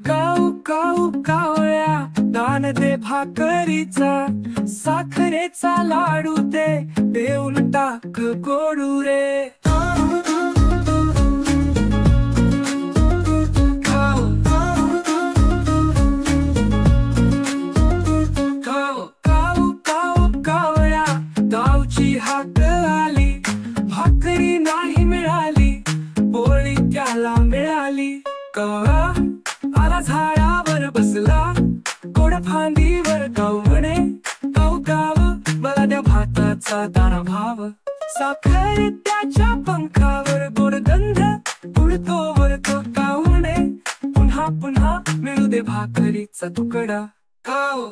काऊ काऊ कावळ्या दान दे भाकरीचा, साखरेचा लाडू दे, देऊन टाक गोडू रे. काऊ काऊ काऊ काऊ कावळ्या गावची हाक आली, भाकरी नाही मिळाली, पोळी त्याला मिळाली. कावळा आला झाडावर बसला, गोड फांदीवर गाव म्हणे, गाव गाव मला त्या भाताचा दाना भाव. साखर त्याच्या पंखावर गोड गंध उडतो वरतो, गाव म्हणे पुन्हा पुन्हा मिळू दे भाकरीचा तुकडा. काव